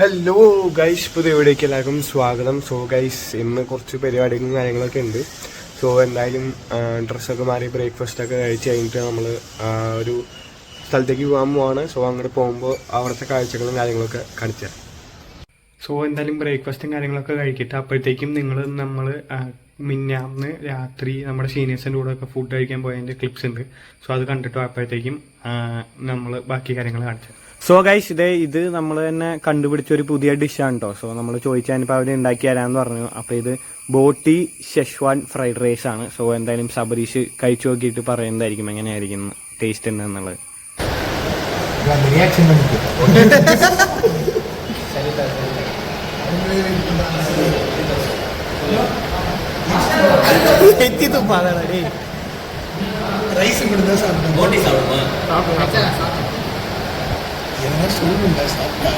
Hello guys, പുതിയ വീഡിയോയ്ക്ക് എല്ലാവർക്കും സ്വാഗതം. സോ ഗൈസ്, ഇന്ന് കുറച്ച് പരിപാടികളും കാര്യങ്ങളൊക്കെ ഉണ്ട്. സോ എന്തായാലും ഡ്രസ്സൊക്കെ മാറി ബ്രേക്ക്ഫാസ്റ്റൊക്കെ കഴിച്ച് കഴിഞ്ഞിട്ട് നമ്മൾ ഒരു സ്ഥലത്തേക്ക് പോകാൻ പോവാണ്. സോ അങ്ങോട്ട് പോകുമ്പോൾ അവിടുത്തെ കാഴ്ചകളും കാര്യങ്ങളൊക്കെ കാണിച്ചു തരാം. സോ എന്തായാലും ബ്രേക്ക്ഫാസ്റ്റും കാര്യങ്ങളൊക്കെ കഴിക്കട്ടെ. അപ്പോഴത്തേക്കും നമ്മൾ മിന്നാന്ന് രാത്രി നമ്മുടെ സീനിയേഴ്സിൻ്റെ കൂടെ ഒക്കെ ഫുഡ് കഴിക്കാൻ പോയതിൻ്റെ ക്ലിപ്സ് ഉണ്ട്. സോ അത് കണ്ടിട്ട് അപ്പോഴത്തേക്കും നമ്മൾ ബാക്കി കാര്യങ്ങൾ കാണിച്ചു. സോ ഗൈസ്, ഇത് നമ്മൾ തന്നെ കണ്ടുപിടിച്ച ഒരു പുതിയ ഡിഷാണ് കേട്ടോ. സോ നമ്മൾ ചോദിച്ചാൽ അവർ ഉണ്ടാക്കി തരാമെന്ന് പറഞ്ഞു. അപ്പോൾ ഇത് ബോട്ടി ഷെഷ്വാൻ ഫ്രൈഡ് റൈസ് ആണ്. സോ എന്തായാലും സബരീഷ് കഴിച്ചു നോക്കിയിട്ട് പറയുന്നതായിരിക്കും എങ്ങനെയായിരിക്കും ടേസ്റ്റ് ഉണ്ടെന്നുള്ളത്. என்ன சொல்லுங்க சாப்பிட்டா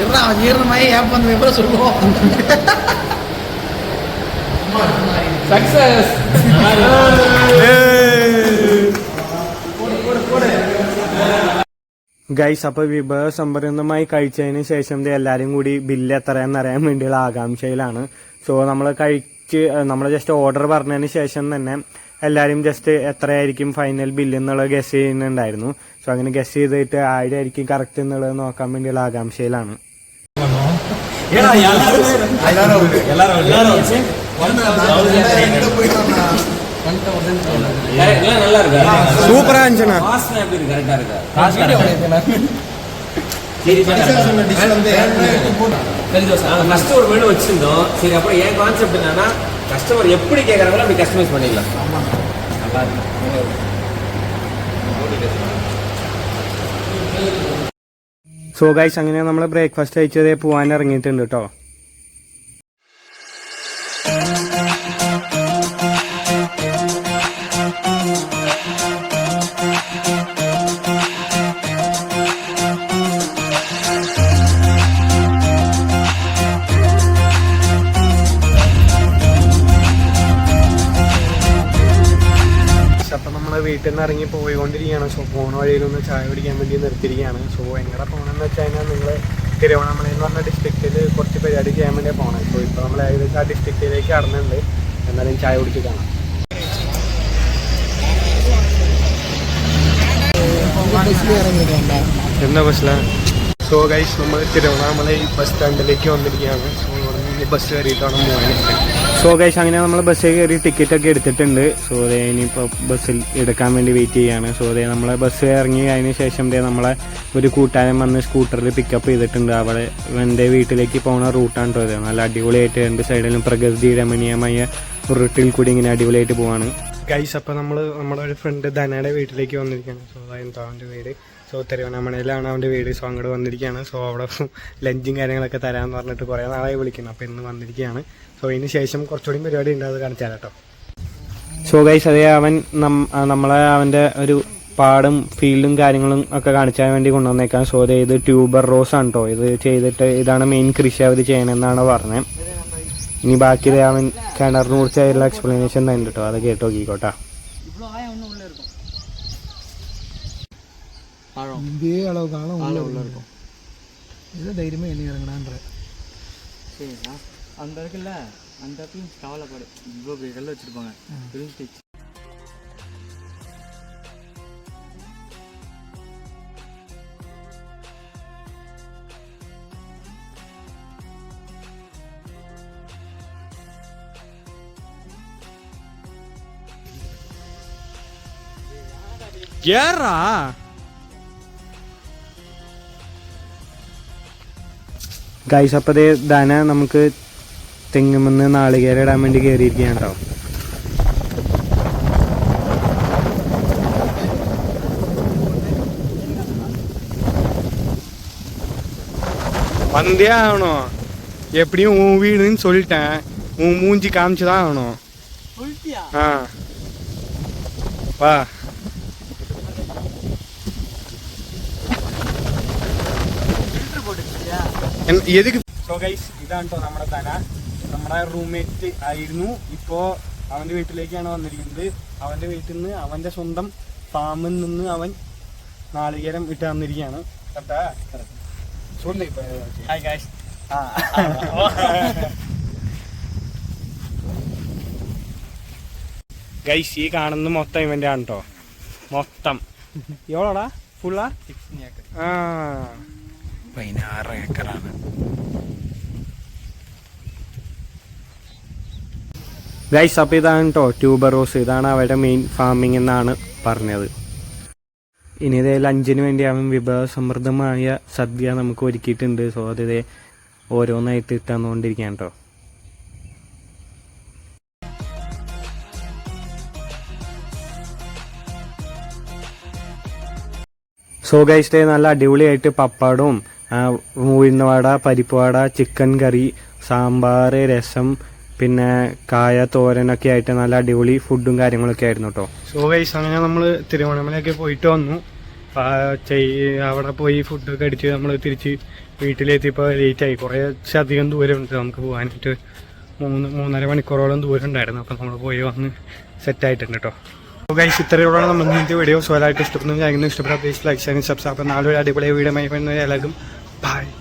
எவ்வளோ ஜீரணமாயி ஏப்ப வந்து எவ்வளோ சொல்லுவோம். சக்சஸ் ഗൈസ്, അപ്പോൾ വിഭവസമൃദ്ധമായി കഴിച്ചതിന് ശേഷം എല്ലാവരും കൂടി ബില്ല് എത്രയാണെന്ന് അറിയാൻ വേണ്ടിയുള്ള ആകാംക്ഷയിലാണ്. സോ നമ്മൾ ജസ്റ്റ് ഓർഡർ പറഞ്ഞതിന് ശേഷം തന്നെ എല്ലാവരും ജസ്റ്റ് എത്രയായിരിക്കും ഫൈനൽ ബില്ല് എന്നുള്ളത് ഗസ് ചെയ്യുന്നുണ്ടായിരുന്നു. സോ അങ്ങനെ ഗസ് ചെയ്തിട്ട് ആയിരിക്കും കറക്റ്റ് എന്നുള്ളത് നോക്കാൻ വേണ്ടിയുള്ള ആകാംക്ഷയിലാണ്. സൂപ്പറാ അഞ്ചന. ஃபர்ஸ்ட் ஒரு மெனு வச்சிருந்தோம். சரி, அப்புறம் என் கான்செப்ட் என்னன்னா, கஸ்டமர் எப்படி கேட்கறாங்களோ அப்படி கஸ்டமைஸ் பண்ணிடலாம். நல்லா இருக்கு. സോ ഗൈസ്, അങ്ങനെ നമ്മൾ ബ്രേക്ക്ഫാസ്റ്റ് കഴിച്ചതേ പോകാൻ ഇറങ്ങിയിട്ടുണ്ട് കേട്ടോ. അപ്പം നമ്മൾ വീട്ടിൽ നിന്ന് ഇറങ്ങി പോയിക്കൊണ്ടിരിക്കുകയാണ്. സോ പോണ വഴിയിലൊന്ന് ചായ പിടിക്കാൻ വേണ്ടി നിർത്തിയിരിക്കുകയാണ്. സോ എങ്ങനെ പോകണമെന്ന് വെച്ച് കഴിഞ്ഞാൽ നിങ്ങൾ തിരുവണ്ണാമല എന്ന് പറഞ്ഞ ഡിസ്ട്രിക്റ്റിൽ കുറച്ച് പരിപാടി ചെയ്യാൻ വേണ്ടിയാണ് പോകണം. സോ ഇപ്പോൾ നമ്മൾ ഏകദേശം ആ ഡിസ്ട്രിക്റ്റിലേക്ക് കടന്നുണ്ട്. എന്നാലും ചായ കുടിച്ച് കാണാം. എന്താ ബസ്സിലാണ്? സോ ഗൈസ്, നമ്മൾ തിരുവണ്ണാമല ബസ് സ്റ്റാൻഡിലേക്ക് വന്നിരിക്കുകയാണ്. സോ ഇവിടെ നിന്ന് ബസ് കയറിയിട്ടാണ് പോകാനായിട്ട്. സോ ഗൈസ്, അങ്ങനെ നമ്മൾ ബസ്സിൽ കയറി ടിക്കറ്റൊക്കെ എടുത്തിട്ടുണ്ട്. സോ ഇനിയിപ്പോൾ ബസ്സിൽ എടുക്കാൻ വേണ്ടി വെയിറ്റ് ചെയ്യുകയാണ്. സോ നമ്മളെ ബസ് ഇറങ്ങി അതിന് ശേഷം നമ്മളെ ഒരു കൂട്ടുകാരൻ വന്ന് സ്കൂട്ടറിൽ പിക്കപ്പ് ചെയ്തിട്ടുണ്ട്. അവിടെ എൻ്റെ വീട്ടിലേക്ക് പോകുന്ന റൂട്ടാണ് കേട്ടോ. ഇത് നല്ല അടിപൊളിയായിട്ട് രണ്ട് സൈഡിലും പ്രകൃതി രമണീയമായ റൂട്ടിൽ കൂടി ഇങ്ങനെ അടിപൊളിയായിട്ട് പോവാണ് ഗൈസ്. അപ്പോൾ നമ്മുടെ ഒരു ഫ്രണ്ട് ധനയുടെ വീട്ടിലേക്ക് വന്നിരിക്കുകയാണ്. സോ അതെന്താ അവൻ്റെ വീട്. സോ തിരുവണ്ണാമലയിലാണ് അവൻ്റെ വീട്. സോ അങ്ങോട്ട് വന്നിരിക്കുകയാണ്. സോ അവിടെ ലഞ്ചും കാര്യങ്ങളൊക്കെ തരാമെന്ന് പറഞ്ഞിട്ട് കുറേ നാളായി വിളിക്കുന്നു. അപ്പോൾ ഇന്ന് വന്നിരിക്കുകയാണ്. സോ ഇതിന് ശേഷം കുറച്ചുകൂടി പരിപാടി ഉണ്ട്, അത് കാണിച്ചാൽ കേട്ടോ. സോ ഗൈസ്, അതേ അവൻ അവൻ്റെ ഒരു പാടും ഫീൽഡും കാര്യങ്ങളും ഒക്കെ കാണിച്ചാൻ വേണ്ടി കൊണ്ടുവന്നേക്കാം. സോ ഇത് ട്യൂബർ റോസ് ആണ് കേട്ടോ. ഇത് ചെയ്തിട്ട് ഇതാണ് മെയിൻ കൃഷി അവർ ചെയ്യണമെന്നാണ് പറഞ്ഞത്. ഇനി ബാക്കി അവൻ കിണറിനെ കുറിച്ചായിട്ടുള്ള എക്സ്പ്ലനേഷൻ തന്നെ കേട്ടോ. അത് കേട്ടോ നോക്കിക്കോട്ടാ. இதே அளவுக்கு ஆழம் உள்ள இருக்கும். இது தைரியமே என்ன இறங்கினான்ற சரி, அந்த இருக்குல்ல, அந்த இடத்துல கவலைப்படு. இவ்வளோ பெரிய கல் வச்சுருப்பாங்க. ஏறா ഗൈസ്, അപ്പോൾ ധന നമുക്ക് തെങ്ങുമെന്ന് നാളികേരം ഇടാൻ വേണ്ടി കയറിയിരിക്കുകയാണ് കേട്ടോ. வந்தே ஆகணும். எப்படியும் உன் வீடுன்னு சொல்லிட்டேன். உன் மூஞ்சி காமிச்சுதான் ஆகணும். ஆ வா. എതുക്ക്? സോ ഗൈസ്, ഇതാണ് കേട്ടോ നമ്മുടെ ധന. നമ്മുടെ റൂംമേറ്റ് ആയിരുന്നു. ഇപ്പോൾ അവൻ്റെ വീട്ടിലേക്കാണ് വന്നിരിക്കുന്നത്. അവൻ്റെ വീട്ടിൽ നിന്ന് അവൻ്റെ സ്വന്തം ഫാമിൽ നിന്ന് അവൻ നാളികേരം ഇട്ട് തന്നിരിക്കുകയാണ്. കറക്റ്റാ? ഹായ് ഗൈസ് ഗൈസ് ഈ കാണുന്ന മൊത്തം ഇവന്റെ ആണ് കേട്ടോ മൊത്തം എവളോടാ ഫുള്ളാ 16 ഏക്കറാണ് ഗൈസ് അപ്പോൾ ഇതാണ് കേട്ടോ ട്യൂബറോസ് ഇതാണ് അവരുടെ മെയിൻ ഫാമിംഗ് എന്നാണ് പറഞ്ഞത് ഇനി ഇതേ ലഞ്ചിന് വേണ്ടി അവൻ വിഭവസമൃദ്ധമായ സദ്യ നമുക്ക് ഒരുക്കിയിട്ടുണ്ട് സോ അത് ഓരോന്നായിട്ട് ഇട്ടുകൊണ്ടിരിക്കുകയാണ് കേട്ടോ സോ ഗൈസ് നല്ല അടിപൊളിയായിട്ട് പപ്പടവും ഉഴുന്നവട പരിപ്പുവട ചിക്കൻ കറി സാമ്പാർ രസം പിന്നെ കായ തോരനൊക്കെ ആയിട്ട് നല്ല അടിപൊളി ഫുഡും കാര്യങ്ങളൊക്കെ ആയിരുന്നു കേട്ടോ സോ ഗൈസ് അങ്ങനെ നമ്മൾ തിരുവണ്ണാമലയൊക്കെ പോയിട്ട് വന്നു അവിടെ പോയി ഫുഡൊക്കെ അടിച്ച് നമ്മൾ തിരിച്ച് വീട്ടിലെത്തിയപ്പോൾ ലേറ്റായി കുറച്ച് അധികം ദൂരമുണ്ട് നമുക്ക് പോകാനായിട്ട് 3.5 മണിക്കൂറോളം ദൂരം ഉണ്ടായിരുന്നു അപ്പം നമ്മൾ പോയി വന്ന് സെറ്റായിട്ടുണ്ട് കേട്ടോ സോ ഗൈസ് ഇത്രയോടാണ് നമ്മൾ ഇന്നത്തെ വീഡിയോ സോലായിട്ട് ഇഷ്ടപ്പെടുന്നു ഇഷ്ടപ്പെടാത്ത ലൈക്ക് ചെയ്യാനും സബ്സ്ക്രൈബ് നാളെ അടിപൊളി വീഡിയോ എല്ലാവർക്കും ബൈ